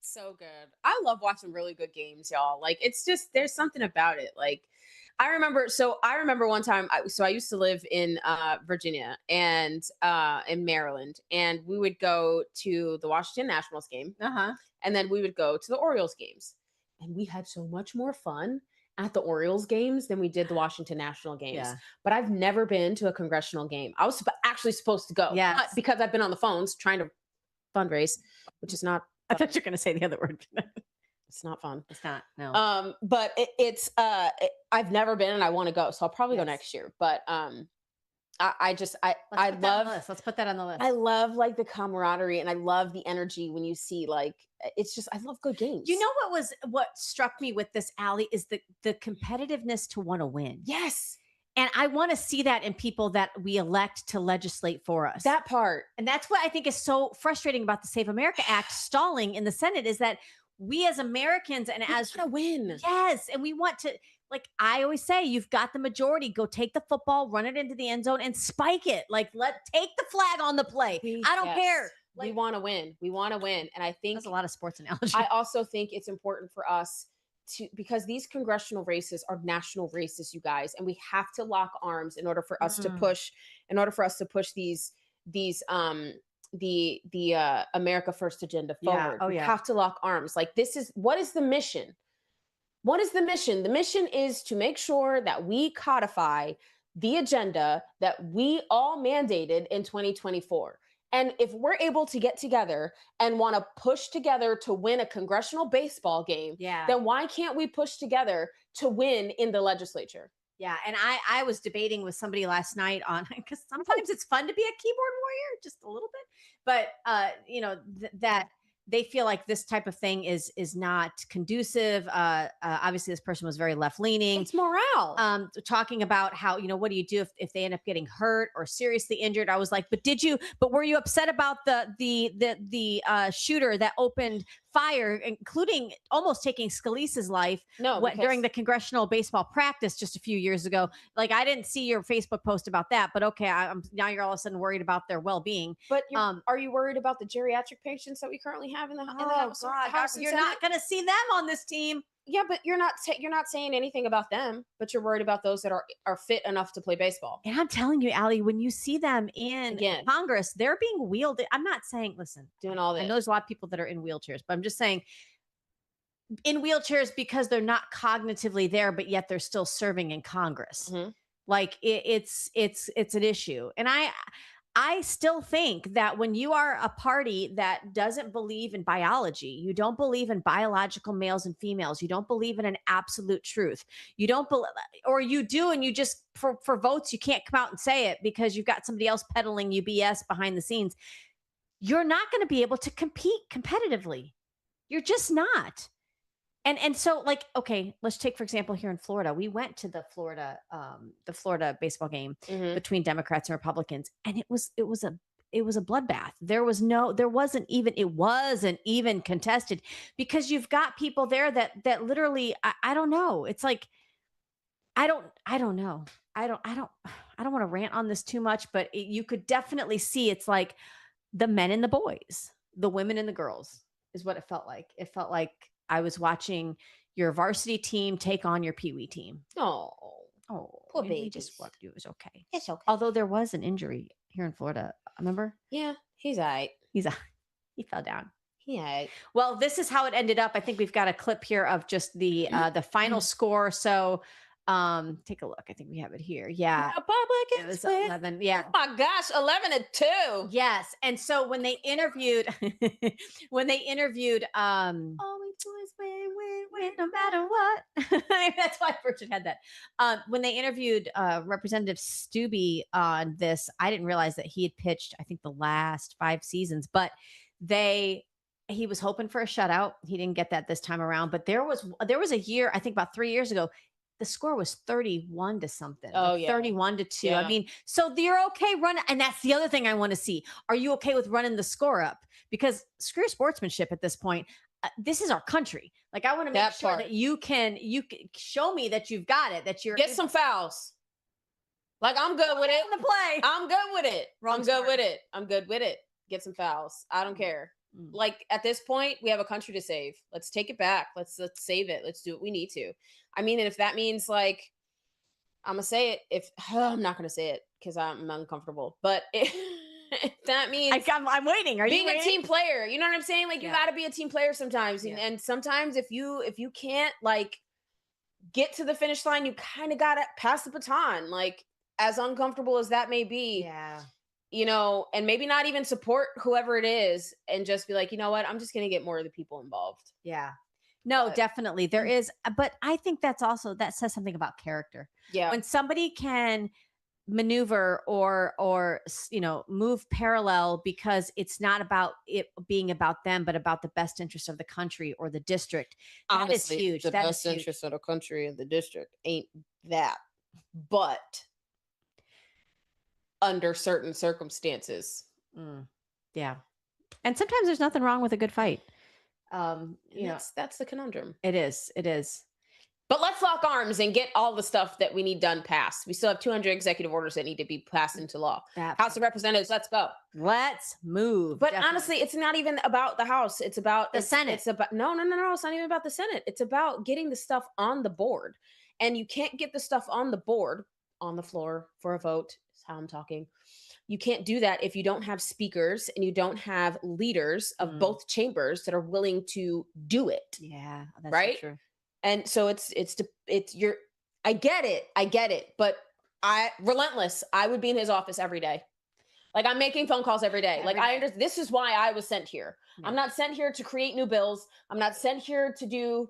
So good. I love watching really good games, y'all. Like it's just there's something about it. Like I remember one time. I used to live in Virginia and in Maryland, and we would go to the Washington Nationals game, and then we would go to the Orioles games, and we had so much more fun at the Orioles games than we did the Washington National games. Yeah. But I've never been to a congressional game. I was actually supposed to go. Yes. But because I've been on the phones trying to fundraise, which is not I thought you were going to say the other word. it's not fun. It's not. No. But I've never been and I want to go. So I'll probably go Yes. next year. But I Let's put that on love the list. Let's put that on the list. I love like the camaraderie and I love the energy when you see like it's just I love good games. You know what struck me with this, Allie, is the competitiveness to want to win. Yes. And I want to see that in people that we elect to legislate for us. That part. And that's what I think is so frustrating about the Save America Act stalling in the Senate is that we as Americans and We as want to win. yes, and we want to, like I always say, you've got the majority. Go take the football, run it into the end zone, and spike it. Like take the flag on the play. I don't Yes. care. We Like, want to win. We want to win. And I think that's a lot of sports analogy. I also think it's important for us to because these congressional races are national races, you guys, and we have to lock arms in order for us to push these the America First agenda Yeah. forward. Oh, We yeah. have to lock arms. Like what is the mission? What is the mission? The mission is to make sure that we codify the agenda that we all mandated in 2024. And if we're able to get together and want to push together to win a congressional baseball game, Yeah. then why can't we push together to win in the legislature? Yeah, and I was debating with somebody last night on because sometimes it's fun to be a keyboard warrior, just a little bit, but that they feel like this type of thing is not conducive. Obviously, this person was very left leaning. It's morale. Talking about how what do you do if they end up getting hurt or seriously injured? I was like, but were you upset about the shooter that opened fire, including almost taking Scalise's life during the congressional baseball practice just a few years ago? Like, I didn't see your Facebook post about that, but okay, now you're all of a sudden worried about their well-being. But are you worried about the geriatric patients that we currently have in the house? You're not going to see them on this team. Yeah, but you're not saying anything about them, but you're worried about those that are fit enough to play baseball. And I'm telling you, Allie, when you see them in Congress, they're being wielded. I'm not saying, listen, doing all this. I know there's a lot of people that are in wheelchairs, but I'm just saying in wheelchairs because they're not cognitively there, but yet they're still serving in Congress. Mm-hmm. Like it's an issue. And I still think that when you are a party that doesn't believe in biology, you don't believe in biological males and females, you don't believe in an absolute truth, you don't believe, or you do, and you just for votes, you can't come out and say it because you've got somebody else peddling you BS behind the scenes. You're not going to be able to compete competitively. You're just not. And so, like, okay, let's take, for example, here in Florida, we went to the Florida baseball game between Democrats and Republicans, and it was a bloodbath. It wasn't even contested because you've got people there that literally, I don't know. It's like, I don't know. I don't want to rant on this too much, but you could definitely see it's like the men and the boys, the women and the girls is what it felt like. It felt like I was watching your varsity team take on your peewee team. Oh, poor baby. It was okay. It's okay. Although there was an injury here in Florida, remember? Yeah, he's all right. He fell down. Yeah. Well, this is how it ended up. I think we've got a clip here of just the final score. So take a look. I think we have it here. Yeah. It was 11. Yeah. Oh my gosh, 11-2. Yes. And so when they interviewed always win no matter what. That's why Bridget had that. When they interviewed Representative Stubbe on this, I didn't realize that he had pitched, I think, the last 5 seasons, but he was hoping for a shutout. He didn't get that this time around, but there was a year, I think about 3 years ago, the score was 31 to something. Oh, like yeah. 31-2. Yeah. I mean, so you're okay running. And that's the other thing I want to see. Are you okay with running the score up? Because screw sportsmanship at this point. This is our country. Like, I want to make sure that you can show me that you've got it, that you're get some fouls. Like, I'm good with it. The play. I'm good with it. I'm good with it. Get some fouls. I don't care. Like, at this point, we have a country to save. Let's take it back. Let's save it. Let's do what we need to. I mean, and if that means, like, I'm gonna say it. I'm not gonna say it because I'm uncomfortable. But if that means I'm waiting. Are you being a team player? You know what I'm saying? Like, you got to be a team player sometimes. Yeah. And sometimes if you can't, like, get to the finish line, you kind of got to pass the baton, like as uncomfortable as that may be. Yeah. You know, and maybe not even support whoever it is and just be like, you know what, I'm just going to get more of the people involved. Yeah. No, definitely. There is, but I think that says something about character. Yeah. When somebody can maneuver or move parallel because it's not about it being about them, but about the best interest of the country or the district. Honestly, that is huge. The That best is huge. interest of the country and the district ain't that. But under certain circumstances. Yeah. And sometimes there's nothing wrong with a good fight. That's the conundrum. It is. But let's lock arms and get all the stuff that we need done passed. We still have 200 executive orders that need to be passed into law. House of Representatives, let's go. Let's move. But honestly, it's not even about the House. It's about the Senate. It's about no. It's not even about the Senate. It's about getting the stuff on the board. And you can't get the stuff on the board, on the floor for a vote, is how I'm talking. You can't do that if you don't have speakers and you don't have leaders of both chambers that are willing to do it. Yeah, that's right. true. And so I get it, but relentless. I would be in his office every day. Like I'm making phone calls every day. This is why I was sent here. Yeah. I'm not sent here to create new bills. I'm not sent here to do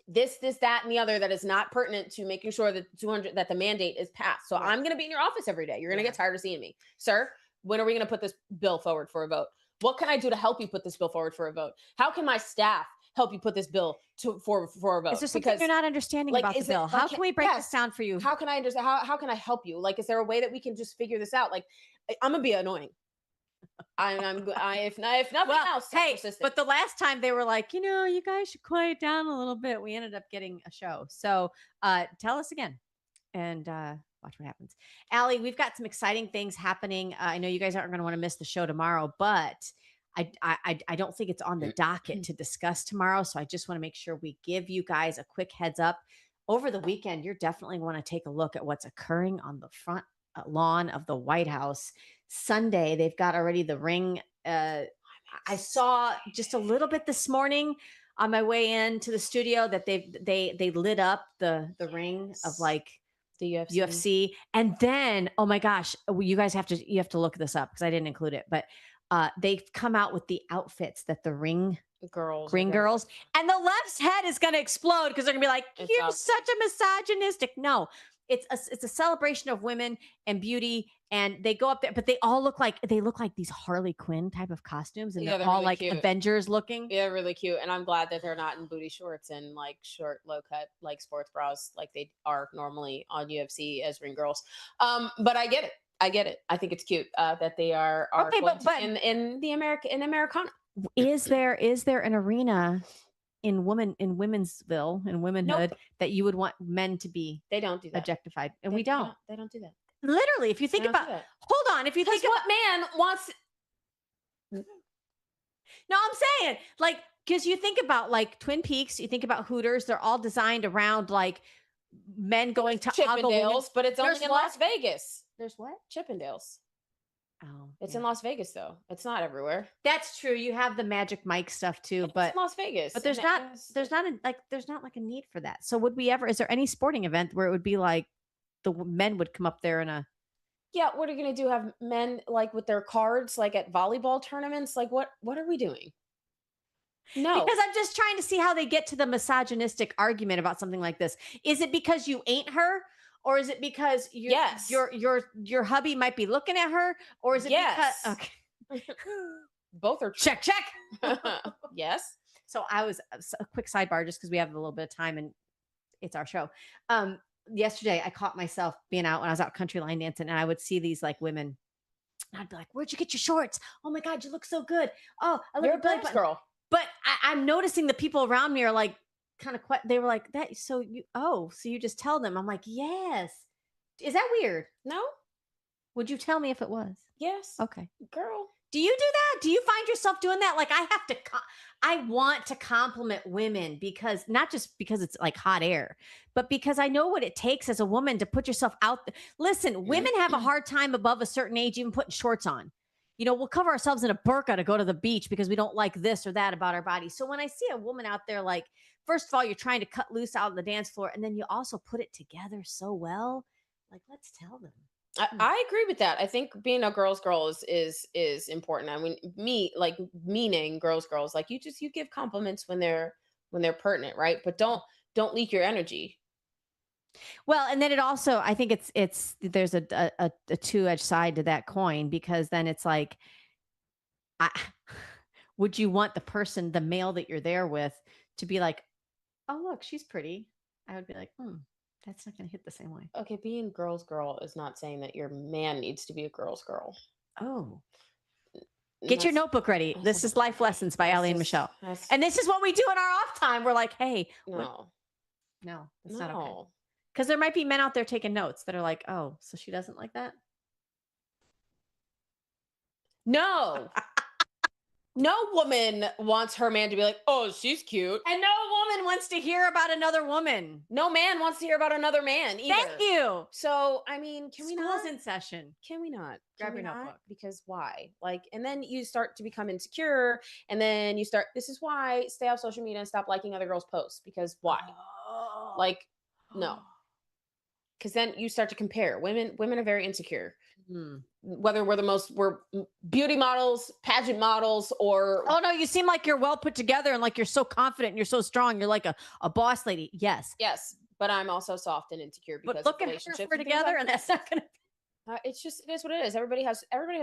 this, that, and the other that is not pertinent to making sure that that the mandate is passed. So I'm going to be in your office every day. You're going to get tired of seeing me. Sir, when are we going to put this bill forward for a vote? What can I do to help you put this bill forward for a vote? How can my staff help you put this bill for a vote? Is there something you're not understanding about the bill? How can we break this down for you? How can I understand? How can I help you? Like, is there a way that we can just figure this out? Like, I'm gonna be annoying. If nothing else. Hey, but the last time they were like, you guys should quiet down a little bit. We ended up getting a show. So tell us again and watch what happens. Allie, we've got some exciting things happening. I know you guys aren't going to want to miss the show tomorrow, but I don't think it's on the docket to discuss tomorrow. So I just want to make sure we give you guys a quick heads up. Over the weekend, you're definitely want to take a look at what's occurring on the front lawn of the White House. Sunday, they've got already the ring. I saw just a little bit this morning on my way into the studio that they lit up the ring of like the UFC. And then, oh my gosh, you guys have to look this up because I didn't include it, but they've come out with the outfits that the ring girls, and the left's head is going to explode because they're going to be like, you're such a misogynistic. No, it's a celebration of women and beauty, and they go up there, but they all look like these Harley Quinn type of costumes, and they're all really like cute. Avengers looking. Yeah, really cute. And I'm glad that they're not in booty shorts and like short, low cut, like sports bras, like they are normally on UFC as ring girls. But I get it. I think it's cute that they are okay, but in Americana. Is there an arena in Women'sville, in womanhood, that you would want men to be? They don't do that. Objectified, and we don't. They don't do that. Literally, if you think about, hold on, if you think what man wants. No, I'm saying like because you think about like Twin Peaks, you think about Hooters, they're all designed around like men going to Chippendales, but it's only in Las Vegas. There's what? Chippendales. Oh, it's in Las Vegas though. It's not everywhere. That's true. You have the Magic Mike stuff too, but it's Las Vegas. But there's not like a need for that. So would we ever? Is there any sporting event where it would be like the men would come up there in a? Yeah, what are you gonna do? Have men like with their cards like at volleyball tournaments? Like what are we doing? No, because I'm just trying to see how they get to the misogynistic argument about something like this. Is it because you ain't her? Or is it because your hubby might be looking at her? Or is it because okay. Both are check. Yes. So I was a quick sidebar just because we have a little bit of time and it's our show. Yesterday I caught myself being out when I was out country line dancing and I would see these like women. And I'd be like, where'd you get your shorts? Oh my God, you look so good. Oh, I look a belly girl. But I'm noticing the people around me are like, kind of they were like that. So you just tell them. I'm like, yes. Is that weird? No. Would you tell me if it was? Yes. Okay. Girl. Do you do that? Do you find yourself doing that? Like I want to compliment women because not just because it's like hot air, but because I know what it takes as a woman to put yourself out there. Listen, women have a hard time above a certain age, even putting shorts on. We'll cover ourselves in a burqa to go to the beach because we don't like this or that about our body. So when I see a woman out there like first of all, you're trying to cut loose out on the dance floor, and then you also put it together so well. Like, let's tell them. I agree with that. I think being a girl's girl is important. I mean, meaning girls, like you give compliments when they're pertinent, right? But don't leak your energy. Well, and then it also, I think it's there's a two-edged side to that coin, because then it's like, would you want the male that you're there with, to be like, oh, look, she's pretty? I would be like, that's not going to hit the same way. Okay, being girl's girl is not saying that your man needs to be a girl's girl. Oh. Get your notebook ready. This is Life Lessons by Allie and Michelle. And this is what we do in our off time. We're like, hey, no, that's not okay. Because there might be men out there taking notes that are like, oh, so she doesn't like that? No. No woman wants her man to be like, oh, she's cute. And no woman wants to hear about another woman. No man wants to hear about another man either. Thank you. So, I mean, can we not? School's in session. Can we not? Grab your notebook. Because why? Like, and then you start to become insecure, and then this is why stay off social media and stop liking other girls' posts. Because why? Oh. Like, no. Because then you start to compare. Women are very insecure. Whether we're beauty models, pageant models, or oh no, you seem like you're well put together and like you're so confident and you're so strong. You're like a boss lady. Yes, but I'm also soft and insecure because but look at her, we're together, and that's not gonna. It is what it is. Everybody has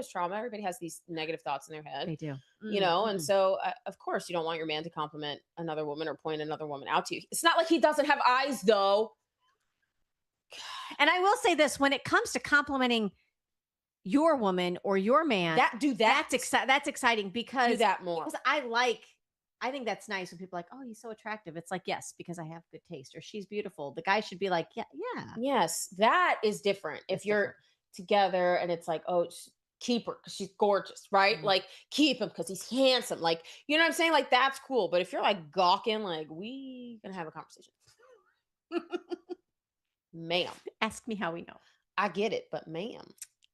trauma. Everybody has these negative thoughts in their head. They do, you know, and so of course you don't want your man to compliment another woman or point another woman out to you. It's not like he doesn't have eyes, though. And I will say this: when it comes to complimenting your woman or your man, that's exciting, because do that more. Because I think that's nice when people are like, oh, he's so attractive. It's like, yes, because I have good taste, or she's beautiful. The guy should be like, yeah. Yes, that is different. If you're together and it's like, oh, keep her because she's gorgeous, right? Like, keep him because he's handsome. Like, you know what I'm saying? Like, that's cool. But if you're like gawking, like, we gonna have a conversation. Ma'am. Ask me how we know. I get it, but ma'am.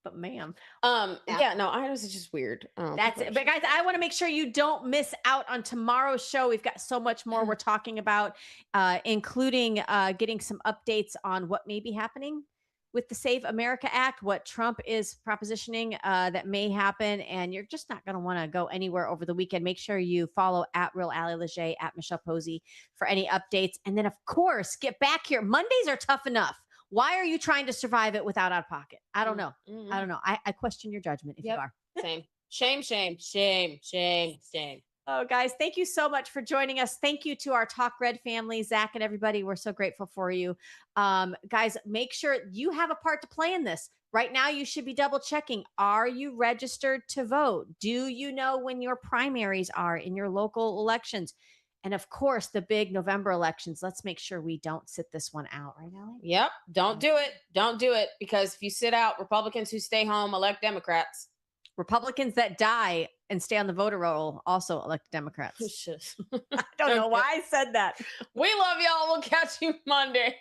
Yeah, no, I was just weird. That's it. But guys, I want to make sure you don't miss out on tomorrow's show. We've got so much more we're talking about, including getting some updates on what may be happening with the Save America Act, what Trump is propositioning that may happen. And you're just not going to want to go anywhere over the weekend. Make sure you follow at Real Allie Leger, at Michelle Posey for any updates. And then, of course, get back here. Mondays are tough enough. Why are you trying to survive it without out of pocket? I don't know. I don't know. I question your judgment if you are. Same. Shame. Oh, guys, thank you so much for joining us. Thank you to our Talk Red family, Zach and everybody. We're so grateful for you. Guys, make sure you have a part to play in this. Right now, you should be double checking. Are you registered to vote? Do you know when your primaries are in your local elections? And of course, the big November elections. Let's make sure we don't sit this one out, right, Allie? Yep. Don't do it. Don't do it. Because if you sit out, Republicans who stay home elect Democrats. Republicans that die and stay on the voter roll also elect Democrats. I don't know why I said that. We love y'all. We'll catch you Monday.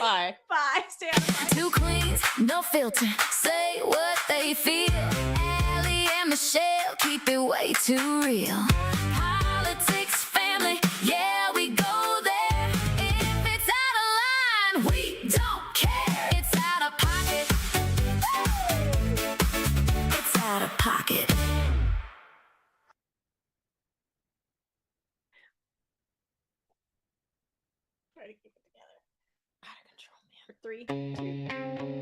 Bye. Bye. Stay on the line. Two queens, no filter. Say what they feel. Allie and Michelle keep it way too real. Politics, family, yeah, we go there. If it's out of line, we don't care. It's out of pocket. It's out of pocket. Try to keep it together. Out of control, man. 3, 2.